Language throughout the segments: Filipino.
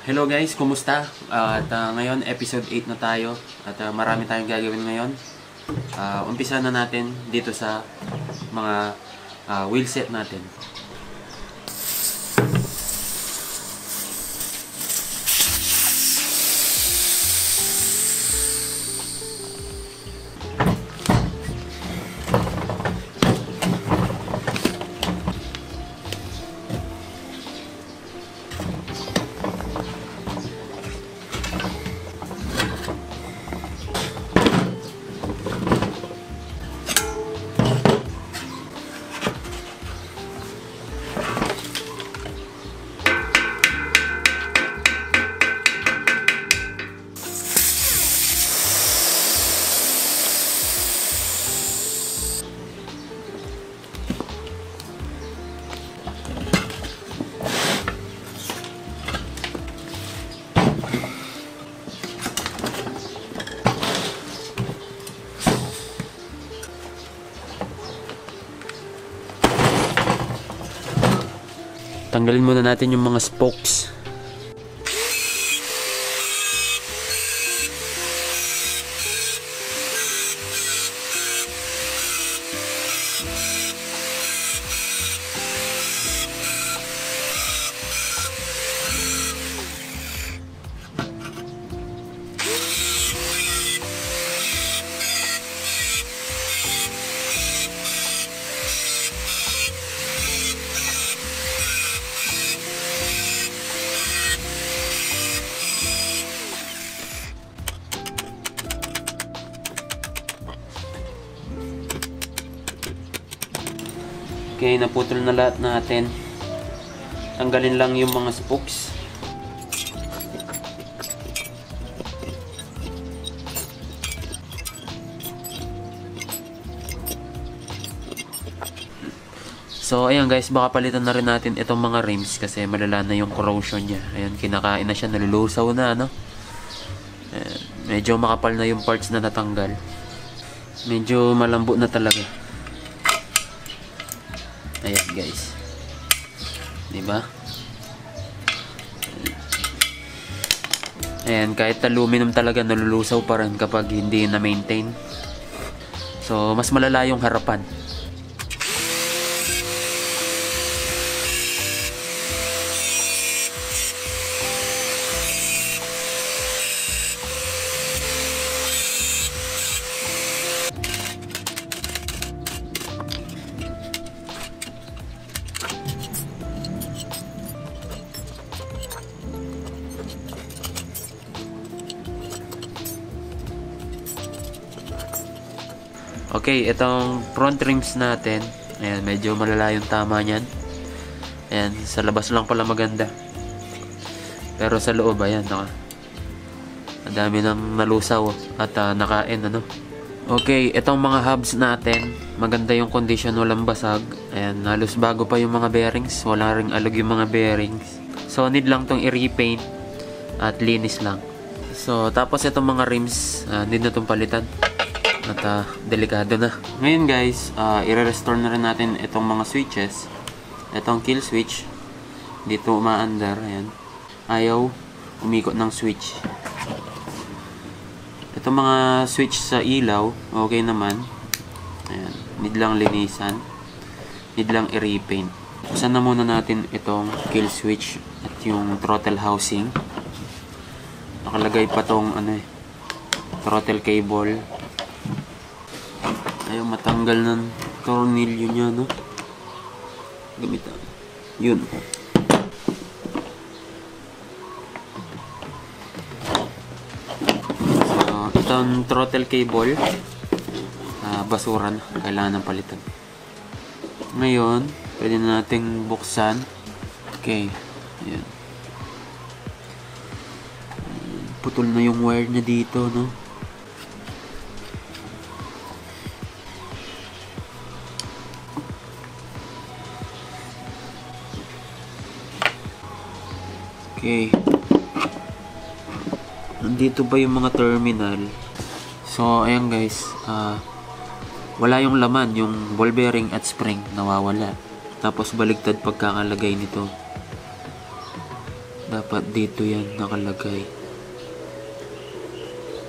Hello guys, kumusta? Ngayon episode 8 na tayo at marami tayong gagawin ngayon. Umpisa na natin dito sa mga wheel set natin. Tanggalin muna natin yung mga spokes. Okay, naputol na lahat natin. Tanggalin lang yung mga spokes. So, ayan guys, baka palitan na rin natin itong mga rims kasi malala na yung corrosion niya. Ayan, kinakain na siya, nalulusaw na, no? Ayan, medyo makapal na yung parts na natanggal. Medyo malambot na talaga. Ayan guys, diba? Ayan, kahit aluminum talaga nalulusaw pa rin kapag hindi na-maintain. So, mas malala yung harapan. Okay, itong front rims natin, ayan, medyo malala yung tama niyan. Ayan, sa labas lang pala maganda. Pero sa loob, ayan, ang dami ng nalusaw at nakain, ano. Okay, itong mga hubs natin, maganda yung condition, walang basag. Ayan, halos bago pa yung mga bearings, wala ring alog yung mga bearings. So, need lang tong i-repaint at linis lang. So, tapos itong mga rims, need na tong palitan. At delikado na. Ngayon guys, i-restore na rin natin itong mga switches. Itong kill switch, dito umaandar, ayan. Ayaw umikot ng switch. Itong mga switch sa ilaw, okay naman. Ayan, need lang linisan. Need lang i-repaint. Buksan na muna natin itong kill switch at yung throttle housing. Nakalagay pa tong throttle cable. Ayaw matanggal ng tornilyo niya, no? Gamitan. Yun. So, itong throttle cable, basura na. Kailangan ng palitan. Ngayon, pwede na nating buksan. Okay. Ayan. Putol na yung wire niya dito, no? Okay. Nandito ba yung mga terminal? So, ayan guys. Wala yung laman. Yung ball bearing at spring nawawala. Tapos baligtad pagkakalagay nito. Dapat dito yan nakalagay.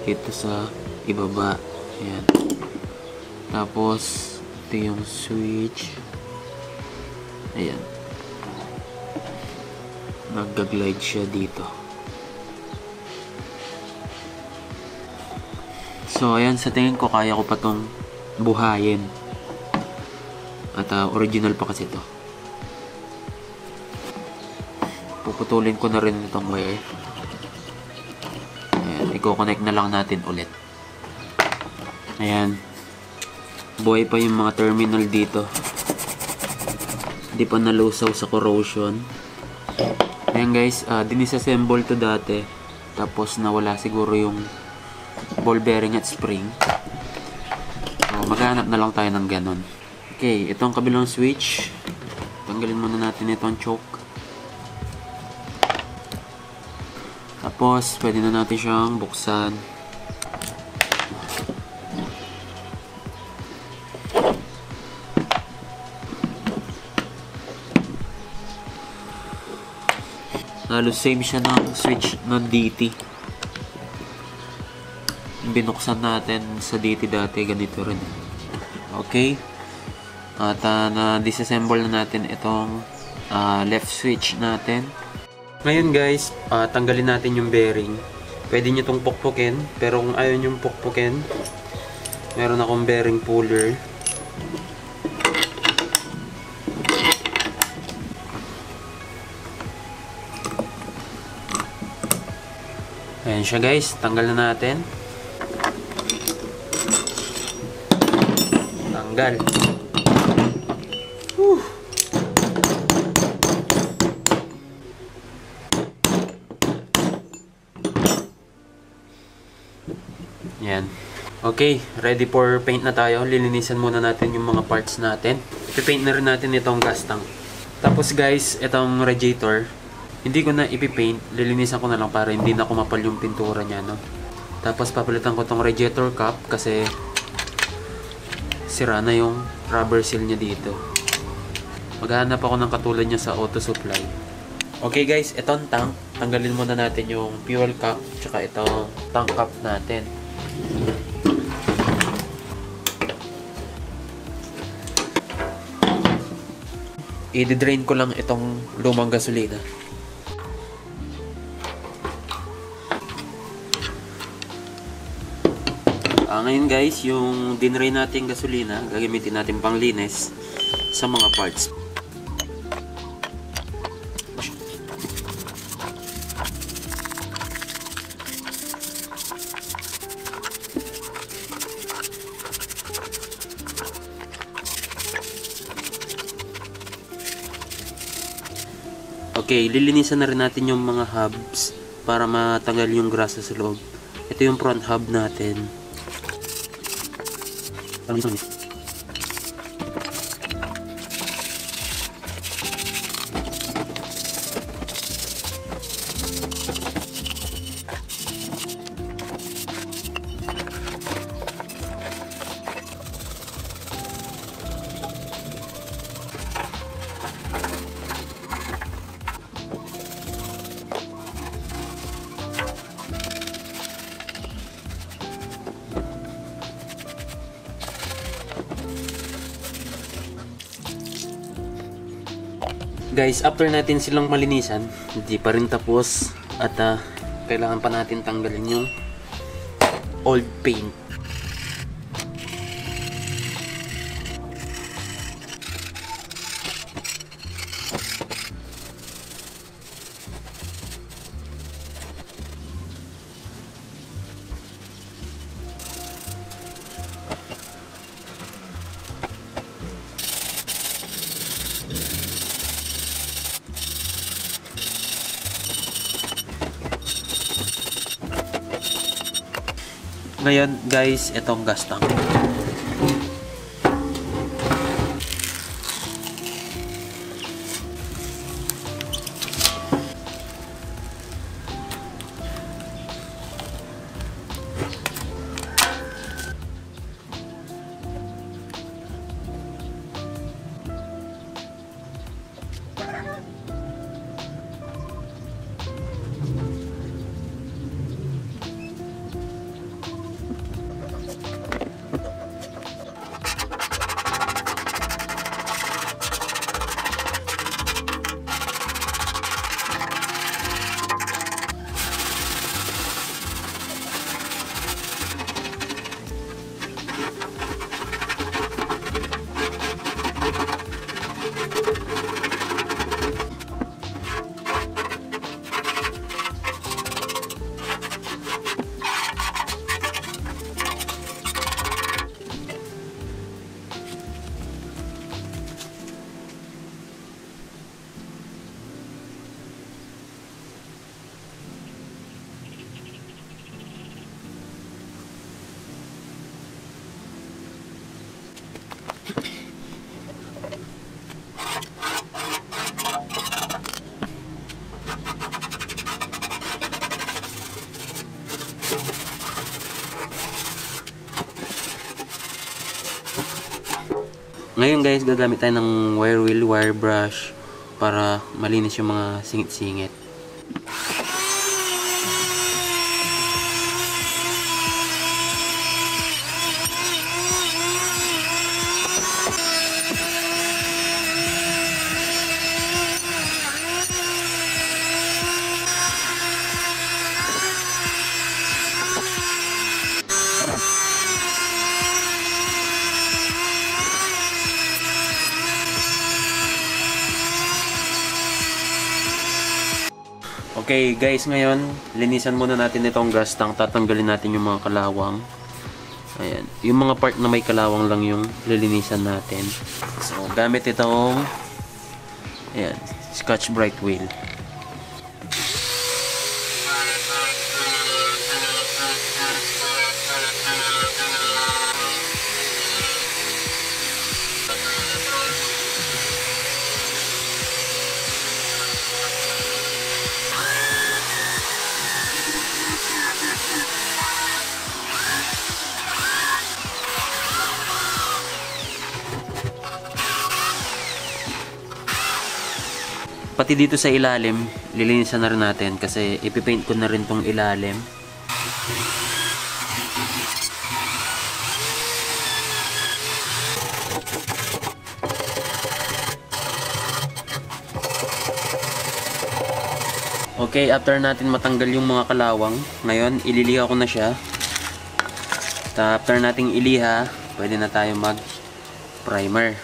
Dito sa ibaba. Ayan. Tapos, ito yung switch. Ayan. Nag-glide siya dito. So, ayan. Sa tingin ko, kaya ko pa tong buhayin. At original pa kasi ito. Puputulin ko na rin itong wire. Ayan, i-connect na lang natin ulit. Ayan. Buhay pa yung mga terminal dito. Hindi pa nalusaw sa corrosion. Ayan guys, dinisassemble to dati. Tapos nawala siguro yung ball bearing at spring. So, maghanap na lang tayo ng ganon. Okay, itong kabilang switch. Tanggalin muna natin itong choke. Tapos, pwede na natin siyang buksan. Halos same siya ng switch ng DT. Binuksan natin sa DT dati, ganito rin. Okay. At na-disassemble na natin itong left switch natin. Ngayon guys, tanggalin natin yung bearing. Pwede nyo itong pukpukin, pero kung ayaw nyo pukpukin, meron akong bearing puller. Ayan siya guys, tanggal na natin. Tanggal. Yan. Okay, ready for paint na tayo. Lilinisan muna natin yung mga parts natin. Ipipaint na rin natin itong gas tank. Tapos guys, itong radiator, hindi ko na ipipaint. Lilinisan ko na lang para hindi na kumapal yung pintura niya, no? Tapos papalitan ko itong radiator cap kasi sira na yung rubber seal niya dito. Maghahanap ako ng katulad niya sa auto supply. Okay guys, itong tank, tanggalin muna natin yung fuel cap tsaka itong tank cap natin. I-drain ko lang itong lumang gasolina. Ngayon guys, yung dinrain natin gasolina, gagamitin natin pang linis sa mga parts. Okay, lilinisan na rin natin yung mga hubs para matanggal yung grasa sa loob. Ito yung front hub natin. Guys, after natin silang malinisan, hindi pa rin tapos at kailangan pa natin tanggalin yung old paint. Ngayon guys, itong gas tank. Ngayon guys, gagamit tayo ng wire wheel, wire brush para malinis yung mga singit-singit. Okay guys, ngayon linisan muna natin itong gas tank. Tatanggalin natin yung mga kalawang. Ayan, yung mga part na may kalawang lang yung lilinisan natin. So gamit itong ayan, Scotch-Brite wheel. Pati dito sa ilalim, lilinisan na rin natin kasi ipipaint ko na rin tong ilalim. Okay, after natin matanggal yung mga kalawang, ngayon ililiha ko na siya. After nating iliha, pwede na tayo mag-primer.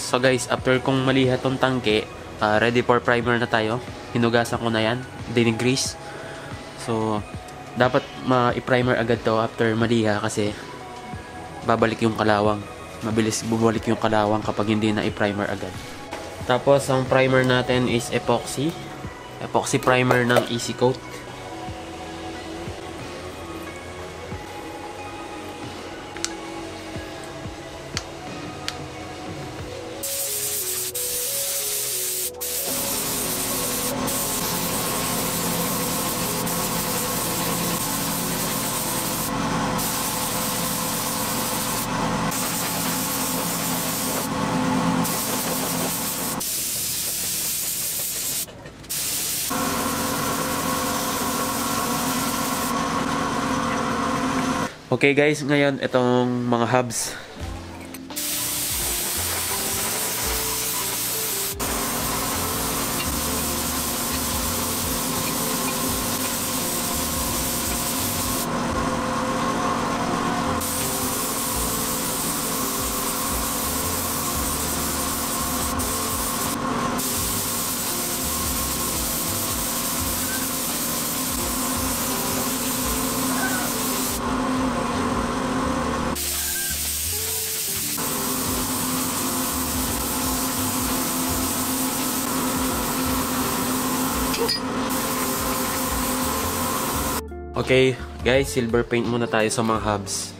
So guys, after kong maliha tong tangke, ready for primer na tayo. Hinugasan ko na yan, dinigrease. So, dapat ma-primer agad to after maliha kasi babalik yung kalawang. Mabilis bubalik yung kalawang kapag hindi na i-primer agad. Tapos, ang primer natin is epoxy. Epoxy primer ng Easy Coat. Okay guys, ngayon itong mga hubs. Okay, guys, silver paint muna tayo sa mga hubs.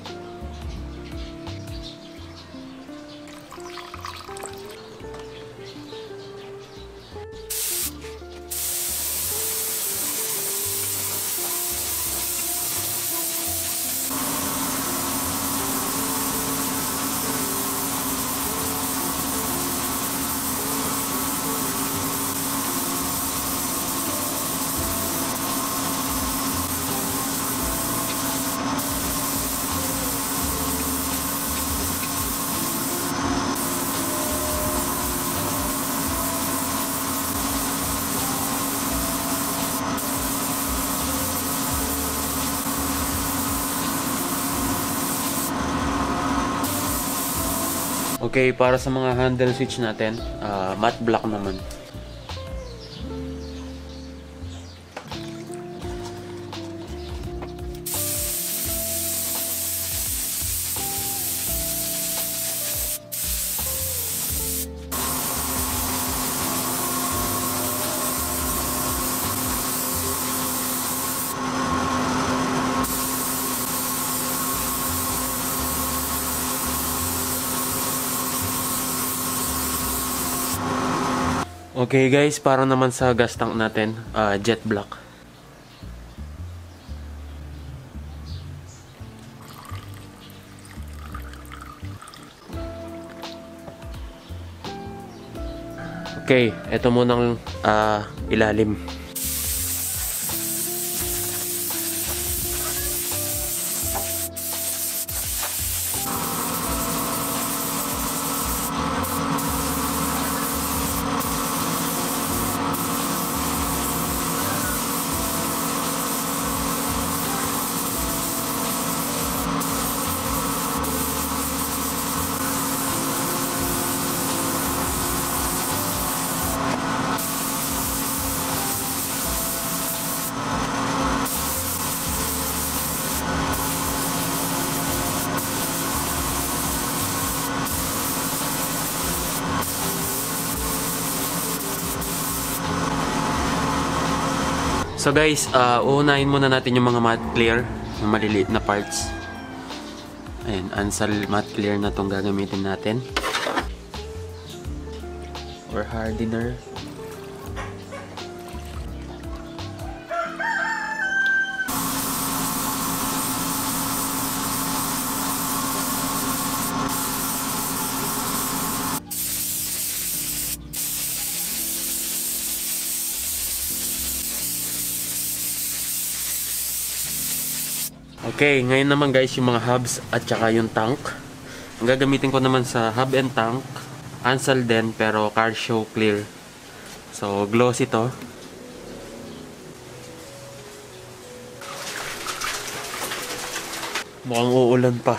Okay, para sa mga handle switch natin, matte black naman. Okay guys, para naman sa gas tank natin, jet black. Okay, ito munang ilalim. So guys, uunahin muna natin yung mga matte clear, yung maliliit na parts. Ayan, Ansal matte clear na tong gagamitin natin. Or hardener. Okay, ngayon naman guys yung mga hubs at saka yung tank. Ang gagamitin ko naman sa hub and tank, Ansal din pero Car Show Clear. So glossy to. Mukhang uulan pa.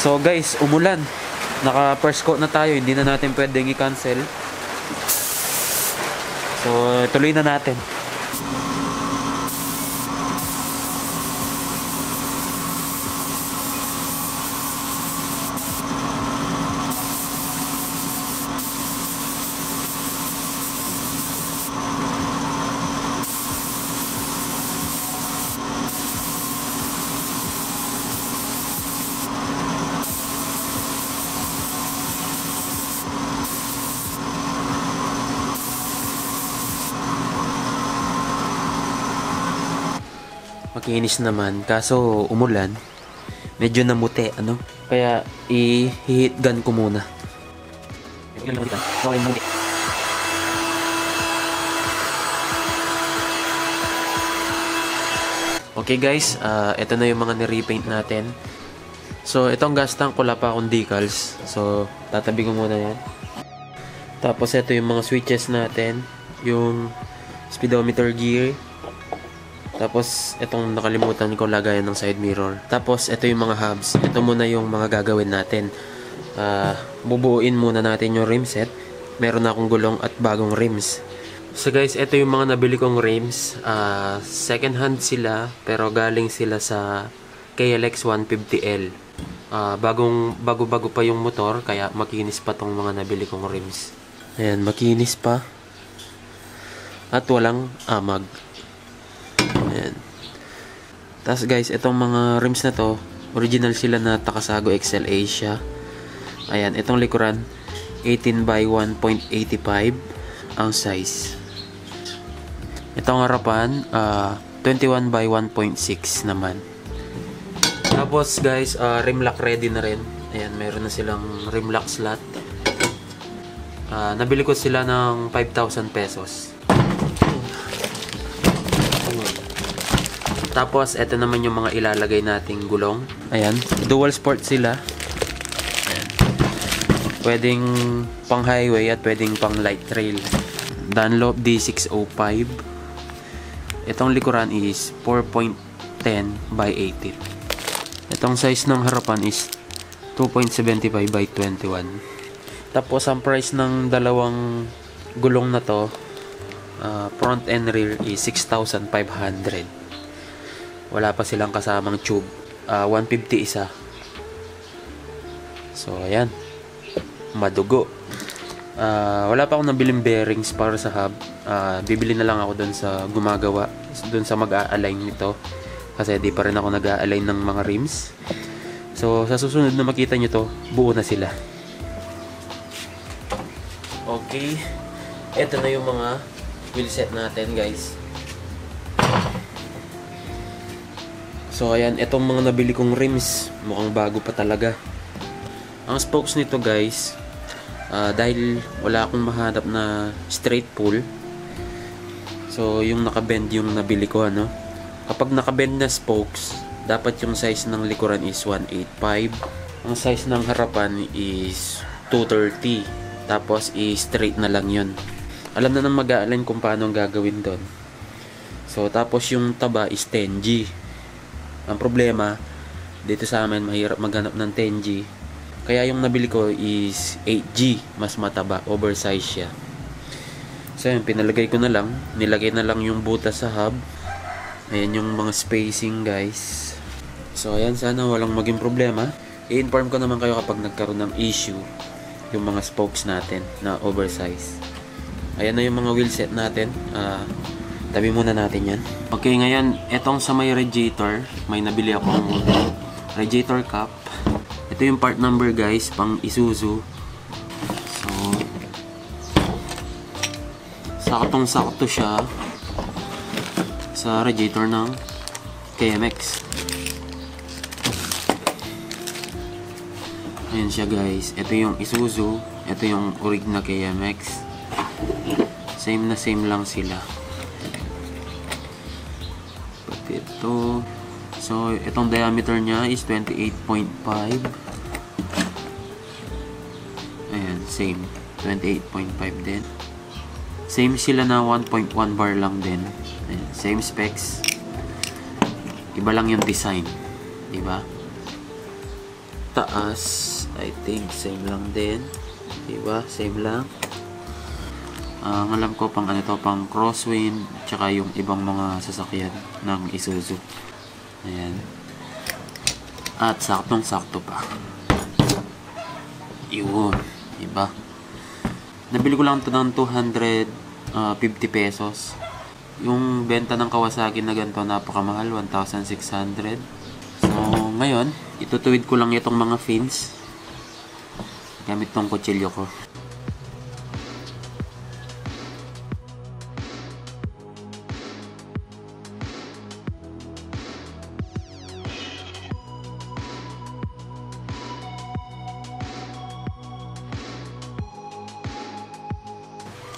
So guys, umulan. Naka first coat na tayo, hindi na natin pwedeng i-cancel. So tuloy na natin. Makinis naman, kaso umulan. Medyo namuti, ano? Kaya i-heat gun ko muna. Okay guys, ito na yung mga ni-repaint natin. So itong gas tank, wala pa akong decals. So tatabi ko muna yan. Tapos ito yung mga switches natin. Yung speedometer gear. Tapos, itong nakalimutan ko lagayan ng side mirror. Tapos, ito yung mga hubs. Ito muna yung mga gagawin natin. Bubuuin muna natin yung rim set. Meron na akong gulong at bagong rims. So guys, ito yung mga nabili kong rims. Second hand sila, pero galing sila sa KLX 150L. Bago-bago pa yung motor, kaya makinis pa tong mga nabili kong rims. Ayan, makinis pa. At walang amag. Ayan. Tapos guys, itong mga rims na to, original sila na Takasago XL Asia. Ayan, itong likuran 18 by 1.85 ang size. Itong harapan 21 by 1.6 naman. Tapos guys, rim lock ready na rin. Ayan, meron na silang rim lock slot. Nabili ko sila ng 5,000 pesos. Tapos, ito naman yung mga ilalagay nating gulong. Ayan, dual sport sila. Ayan. Pwedeng pang highway at pwedeng pang light trail. Dunlop D605. Itong likuran is 4.10 by 18. Itong size ng harapan is 2.75 by 21. Tapos, ang price ng dalawang gulong na to, front and rear is 6,500. Wala pa silang kasamang tube. 150 isa. So, ayan. Madugo. Wala pa akong nabiling bearings para sa hub. Bibili na lang ako doon sa gumagawa. Doon sa mag-a-align nito. Kasi di pa rin ako nag-a-align ng mga rims. So, sa susunod na makita nyo to, buo na sila. Okay. Ito na yung mga wheel set natin, guys. So, ayan, itong mga nabili kong rims, mukhang bago pa talaga. Ang spokes nito, guys, dahil wala akong mahanap na straight pull, so, yung nakabend yung nabili ko, ano. Kapag nakabend na spokes, dapat yung size ng likuran is 185. Ang size ng harapan is 230. Tapos, i-straight na lang yun. Alam na nang mag-a-align kung paano ang gagawin doon. So, tapos yung taba is 10G. Ang problema, dito sa amin, mahirap maghanap ng 10G. Kaya yung nabili ko is 8G. Mas mataba, oversize siya. So yun, pinalagay ko na lang. Nilagay na lang yung butas sa hub. Ayan yung mga spacing, guys. So ayan, sana walang maging problema. I-inform ko naman kayo kapag nagkaroon ng issue yung mga spokes natin na oversize. Ayan na yung mga wheel set natin. Tabi muna natin yan. Okay, ngayon, etong sa may radiator, may nabili akong radiator cap. Ito yung part number, guys, pang Isuzu. So, saktong-sakto siya sa radiator ng KMX. Ayan siya, guys. Ito yung Isuzu. Ito yung orig na KMX. Same na same lang sila. Ito. So, itong diameter niya is 28.5. Ayan, same. 28.5 din. Same sila na 1.1 bar lang din. Ayan, same specs. Iba lang yung design. Diba? Taas, I think same lang din. Diba? Same lang. Ang alam ko pang ano to, pang crosswind, tsaka yung ibang mga sasakyan ng Isuzu. Ayan. At saktong-sakto pa. Yun. Diba? Nabili ko lang ito ng 250 pesos. Yung benta ng Kawasaki na ganito napakamahal, 1,600. So, ngayon, itutuwid ko lang itong mga fins gamit tong kutsilyo ko.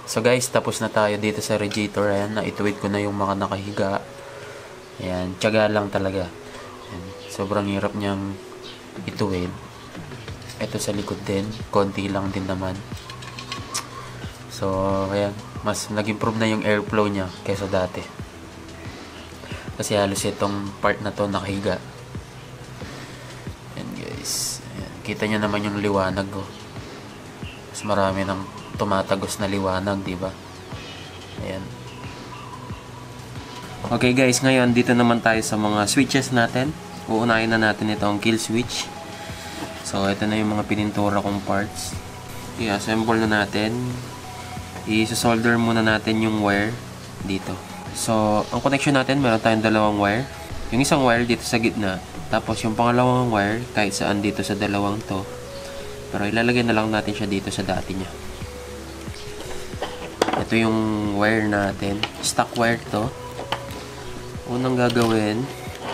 So guys, tapos na tayo dito sa radiator. Ayan, naituwid ko na yung mga nakahiga. Ayan, tiyaga lang talaga. Ayan, sobrang hirap niyang ituwid. Ito sa likod din, konti lang din naman. So, ayan, mas nag-improve na yung airflow niya kaysa dati. Kasi halos itong part na to nakahiga. Ayan guys, ayan, kita niyo naman yung liwanag ko. Mas marami ng tumatagos na liwanag, diba? Ayan. Okay guys, ngayon dito naman tayo sa mga switches natin. Uunahin na natin itong kill switch. So, ito na yung mga pinintura kong parts. I-assemble na natin. I-solder muna natin yung wire dito. So, ang connection natin, meron tayong dalawang wire. Yung isang wire dito sa gitna. Tapos yung pangalawang wire, kahit saan dito sa dalawang to, Pero ilalagay na lang natin siya dito sa dati niya. Ito yung wire natin. Stock wire to. Unang gagawin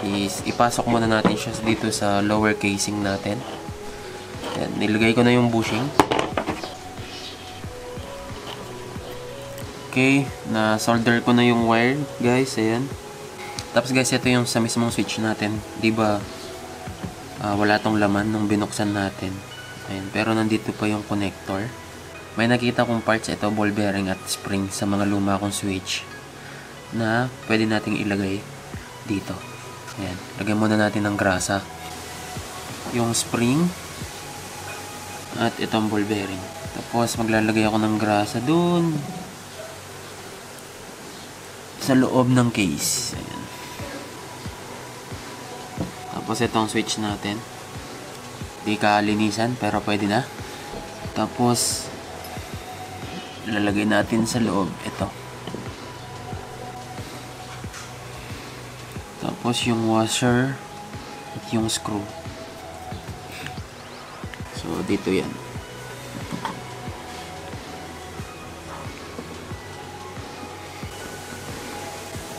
is ipasok muna natin siya dito sa lower casing natin. Ayan, nilagay ko na yung bushing. Okay, na solder ko na yung wire, guys. Ayan. Tapos guys, ito yung sa mismong switch natin. Diba, wala tong laman nung binuksan natin. Ayan, pero nandito pa yung connector. May nakita kong parts, ito ball bearing at spring sa mga luma kong switch na pwede nating ilagay dito. Ayan, lagyan muna natin ng grasa. Yung spring at itong ball bearing. Tapos maglalagay ako ng grasa dun sa loob ng case. Ayan. Tapos itong switch natin. Di kalinisan pero pwede na. Tapos lalagay natin sa loob ito. Tapos yung washer at yung screw. So dito yan.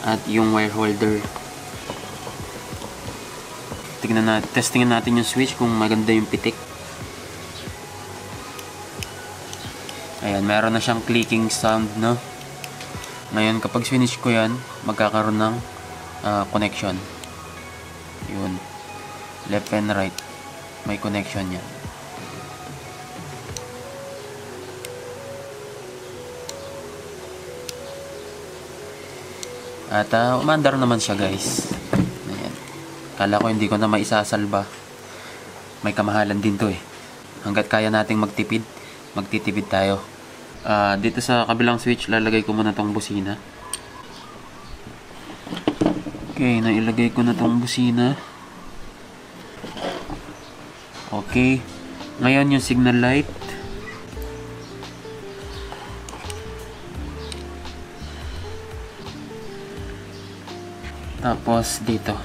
At yung wire holder. Testingin natin yung switch kung maganda yung pitik. Ayan, meron na siyang clicking sound, no? Ngayon, kapag finish ko yan, magkakaroon ng connection. Yun. Left and right. May connection yan. At umandar naman siya, guys. Ayan. Kala ko hindi ko na maisasalba. May kamahalan din to eh. Hanggat kaya nating magtipid, magtitipid tayo. Dito sa kabilang switch, lalagay ko muna tong busina. Okay, nailagay ko na tong busina. Okay. Ngayon yung signal light. Tapos dito.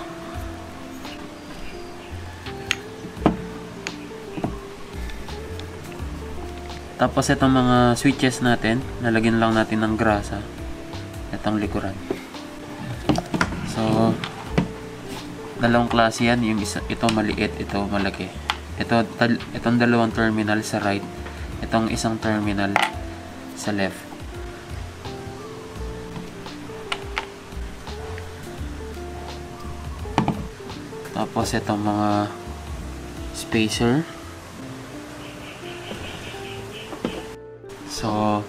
Tapos itong mga switches natin, lalagyan lang natin ng grasa. Itong likuran. So, dalawang klase yan. Yung isa, ito maliit, ito malaki. Itong dalawang terminal sa right. Itong isang terminal sa left. Tapos itong mga spacer. So,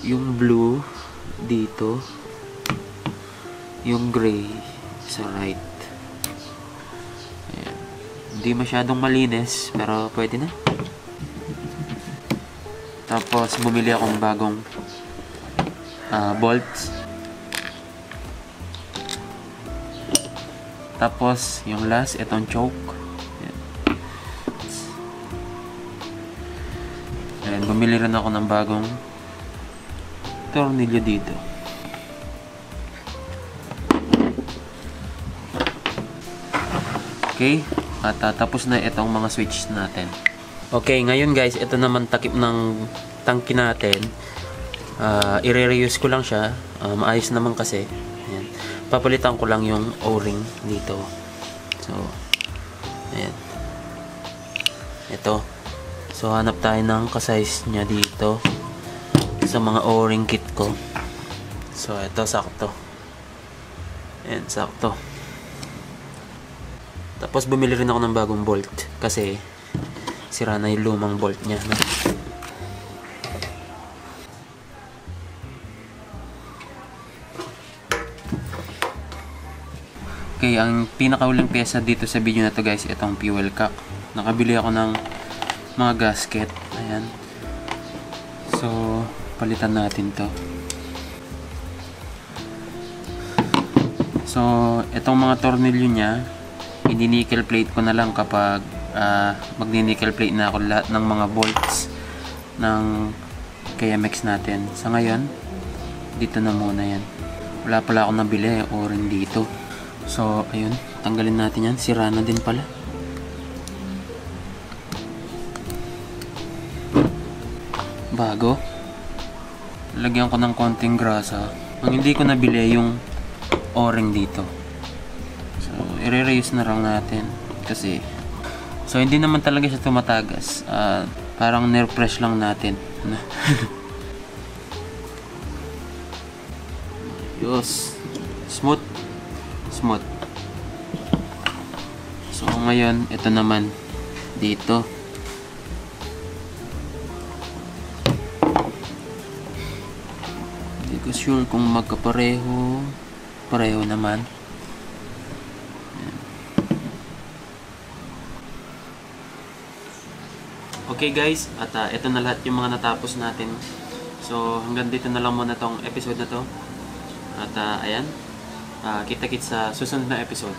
yung blue dito, yung gray sa right. Ayan. Hindi masyadong malinis, pero pwede na. Tapos, bumili akong bagong bolts. Tapos, yung last, itong choke. Ayan, bumili rin ako ng bagong tornilyo dito. Okay, at tapos na itong mga switch natin. Okay, ngayon guys, ito naman takip ng tangki natin. I-reuse ko lang siya. Maayos naman kasi. Ayan. Papalitan ko lang yung O-ring dito. So, ayan. Ito. So, hanap tayo ng kasize niya dito sa mga O-ring kit ko. So, ito, sakto. Ayan, sakto. Tapos, bumili rin ako ng bagong bolt kasi sira na yung lumang bolt niya. No? Okay, ang pinakauling pyesa dito sa video na to guys, itong fuel cock. Nakabili ako ng mga gasket. Ayan. So, palitan natin to. So, itong mga tornilyo niya, i-nickel plate ko na lang kapag magni-nickel plate na ako lahat ng mga bolts ng KMX natin. Sa ngayon, dito na muna yan. Wala pala akong nabili o rin dito. So, ayun. Tanggalin natin yan. Sira na din pala. bago. Lagyan ko ng konting grasa. Ang hindi ko nabili yung o-ring dito. So, i-reuse na lang natin. Kasi, so hindi naman talaga siya tumatagas. Parang nirefresh lang natin. Yos. Smooth. Smooth. So, ngayon, ito naman dito. Hindi ko sure kung magkapareho. Pareho naman. Ayan. Okay guys, at ito na lahat yung mga natapos natin. So, hanggang dito na lang muna tong episode na to. At ayan, kita-kits sa susunod na episode.